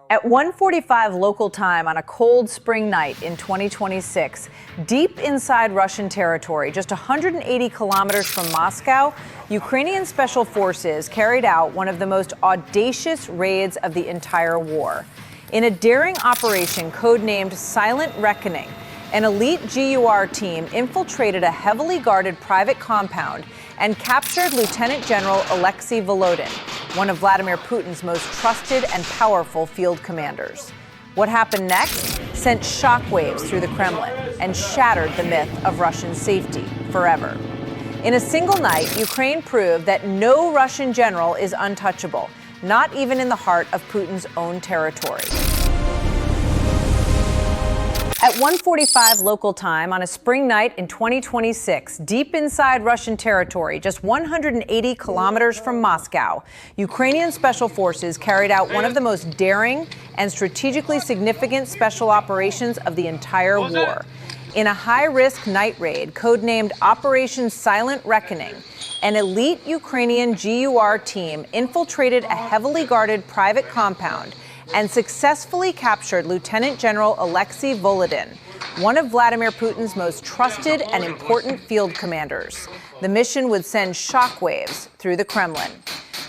At 1:45 local time on a cold spring night in 2026, deep inside Russian territory, just 180 kilometers from Moscow, Ukrainian special forces carried out one of the most audacious raids of the entire war. In a daring operation codenamed Silent Reckoning, an elite GUR team infiltrated a heavily guarded private compound and captured Lieutenant General Alexei Volodin, one of Vladimir Putin's most trusted and powerful field commanders. What happened next sent shockwaves through the Kremlin and shattered the myth of Russian safety forever. In a single night, Ukraine proved that no Russian general is untouchable, not even in the heart of Putin's own territory. At 1:45 local time on a spring night in 2026, deep inside Russian territory, just 180 kilometers from Moscow, Ukrainian special forces carried out one of the most daring and strategically significant special operations of the entire war. In a high-risk night raid codenamed Operation Silent Reckoning, an elite Ukrainian GUR team infiltrated a heavily guarded private compound and successfully captured Lieutenant General Alexei Volodin, one of Vladimir Putin's most trusted and important field commanders. The mission would send shockwaves through the Kremlin.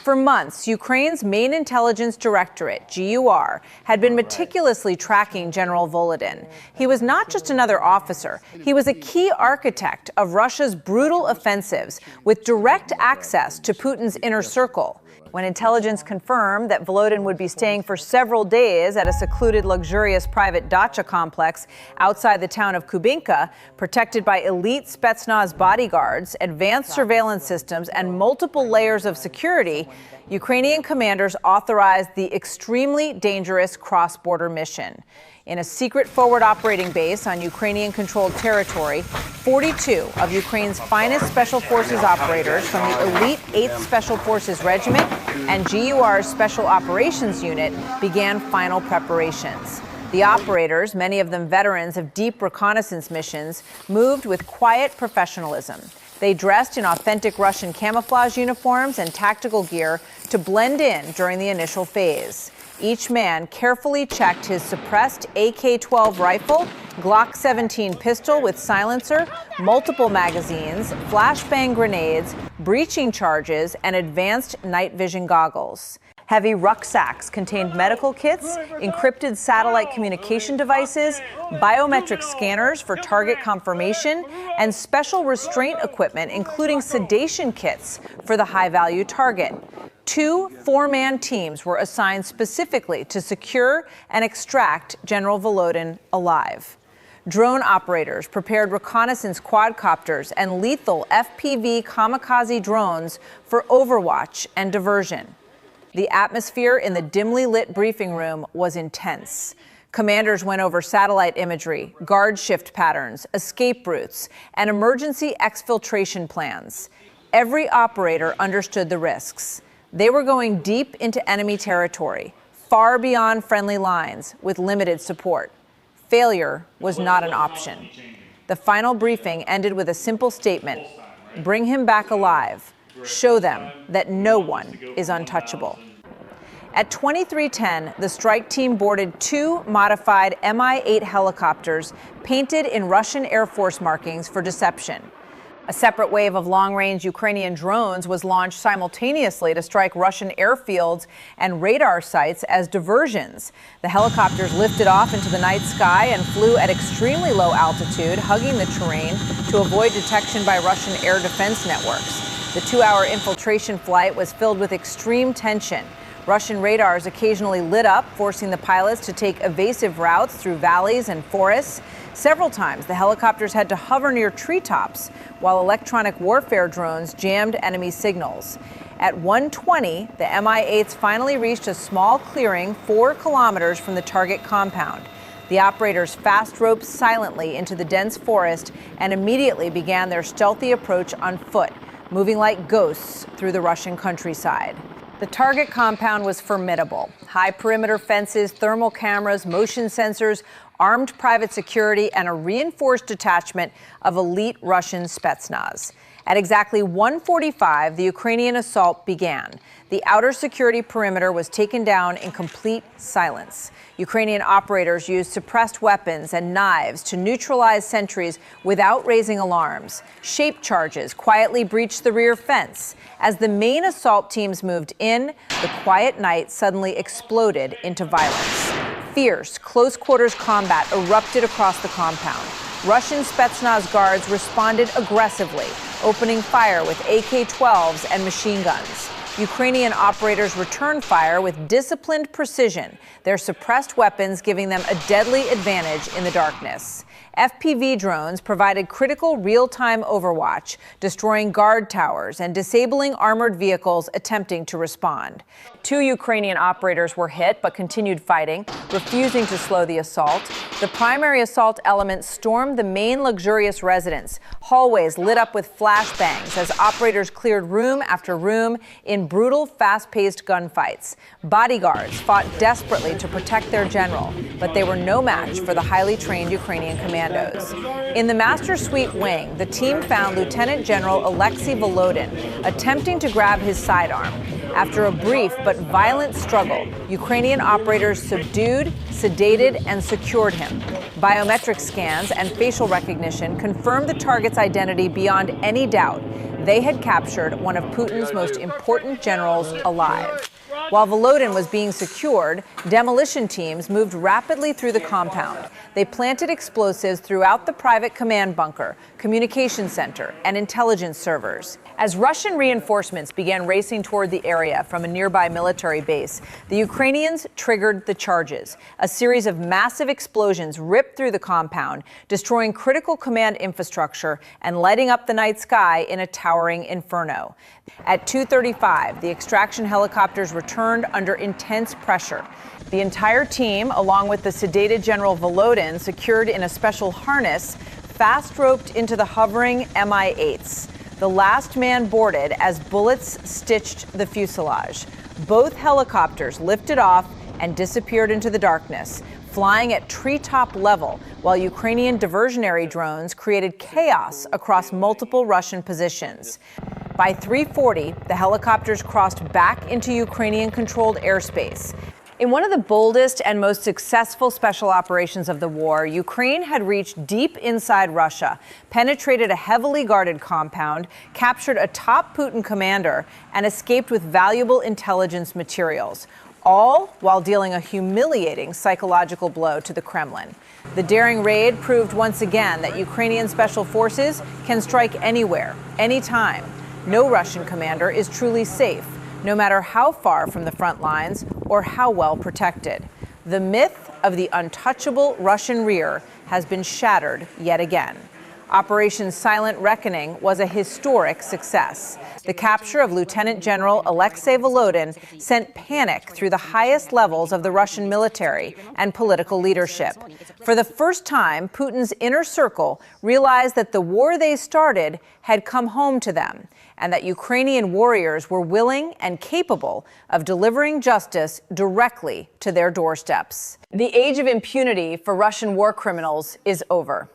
For months, Ukraine's main intelligence directorate, GUR, had been meticulously tracking General Volodin. He was not just another officer. He was a key architect of Russia's brutal offensives with direct access to Putin's inner circle. When intelligence confirmed that Volodin would be staying for several days at a secluded, luxurious private dacha complex outside the town of Kubinka, protected by elite Spetsnaz bodyguards, advanced surveillance systems, and multiple layers of security, Ukrainian commanders authorized the extremely dangerous cross-border mission. In a secret forward operating base on Ukrainian-controlled territory, 42 of Ukraine's finest special forces operators from the elite 8th Special Forces Regiment and GUR's Special Operations Unit began final preparations. The operators, many of them veterans of deep reconnaissance missions, moved with quiet professionalism. They dressed in authentic Russian camouflage uniforms and tactical gear to blend in during the initial phase. Each man carefully checked his suppressed AK-12 rifle, Glock 17 pistol with silencer, multiple magazines, flashbang grenades, breaching charges, and advanced night vision goggles. Heavy rucksacks contained medical kits, encrypted satellite communication devices, biometric scanners for target confirmation, and special restraint equipment, including sedation kits for the high-value target. 2 four-man teams were assigned specifically to secure and extract General Volodin alive. Drone operators prepared reconnaissance quadcopters and lethal FPV kamikaze drones for overwatch and diversion. The atmosphere in the dimly lit briefing room was intense. Commanders went over satellite imagery, guard shift patterns, escape routes, and emergency exfiltration plans. Every operator understood the risks. They were going deep into enemy territory, far beyond friendly lines, with limited support. Failure was not an option. The final briefing ended with a simple statement: bring him back alive. Show them that no one is untouchable. At 23:10, the strike team boarded 2 modified Mi-8 helicopters painted in Russian Air Force markings for deception. A separate wave of long-range Ukrainian drones was launched simultaneously to strike Russian airfields and radar sites as diversions. The helicopters lifted off into the night sky and flew at extremely low altitude, hugging the terrain to avoid detection by Russian air defense networks. The 2-hour infiltration flight was filled with extreme tension. Russian radars occasionally lit up, forcing the pilots to take evasive routes through valleys and forests. Several times, the helicopters had to hover near treetops, while electronic warfare drones jammed enemy signals. At 1:20, the Mi-8s finally reached a small clearing 4 kilometers from the target compound. The operators fast-roped silently into the dense forest and immediately began their stealthy approach on foot, moving like ghosts through the Russian countryside. The target compound was formidable. High perimeter fences, thermal cameras, motion sensors, armed private security, and a reinforced detachment of elite Russian Spetsnaz. At exactly 1:45, the Ukrainian assault began. The outer security perimeter was taken down in complete silence. Ukrainian operators used suppressed weapons and knives to neutralize sentries without raising alarms. Shape charges quietly breached the rear fence. As the main assault teams moved in, the quiet night suddenly exploded into violence. Fierce, close-quarters combat erupted across the compound. Russian Spetsnaz guards responded aggressively, opening fire with AK-12s and machine guns. Ukrainian operators returned fire with disciplined precision, their suppressed weapons giving them a deadly advantage in the darkness. FPV drones provided critical real-time overwatch, destroying guard towers and disabling armored vehicles attempting to respond. 2 Ukrainian operators were hit but continued fighting, refusing to slow the assault. The primary assault element stormed the main luxurious residence. Hallways lit up with flashbangs as operators cleared room after room in brutal, fast-paced gunfights. Bodyguards fought desperately to protect their general, but they were no match for the highly trained Ukrainian commandos. In the Master Suite wing, the team found Lieutenant General Alexei Volodin attempting to grab his sidearm. After a brief but violent struggle, Ukrainian operators subdued, sedated, and secured him. Biometric scans and facial recognition confirmed the target's identity beyond any doubt. They had captured one of Putin's most important generals alive. While Volodin was being secured, demolition teams moved rapidly through the compound. They planted explosives throughout the private command bunker, communication center, and intelligence servers. As Russian reinforcements began racing toward the area from a nearby military base, the Ukrainians triggered the charges. A series of massive explosions ripped through the compound, destroying critical command infrastructure and lighting up the night sky in a towering inferno. At 2:35, the extraction helicopters returned under intense pressure. The entire team, along with the sedated General Volodin, secured in a special harness, fast-roped into the hovering Mi-8s. The last man boarded as bullets stitched the fuselage. Both helicopters lifted off and disappeared into the darkness, flying at treetop level, while Ukrainian diversionary drones created chaos across multiple Russian positions. By 3:40, the helicopters crossed back into Ukrainian-controlled airspace. In one of the boldest and most successful special operations of the war, Ukraine had reached deep inside Russia, penetrated a heavily guarded compound, captured a top Putin commander, and escaped with valuable intelligence materials, all while dealing a humiliating psychological blow to the Kremlin. The daring raid proved once again that Ukrainian special forces can strike anywhere, anytime. No Russian commander is truly safe, no matter how far from the front lines or how well protected. The myth of the untouchable Russian rear has been shattered yet again. Operation Silent Reckoning was a historic success. The capture of Lieutenant General Alexei Volodin sent panic through the highest levels of the Russian military and political leadership. For the first time, Putin's inner circle realized that the war they started had come home to them, and that Ukrainian warriors were willing and capable of delivering justice directly to their doorsteps. The age of impunity for Russian war criminals is over.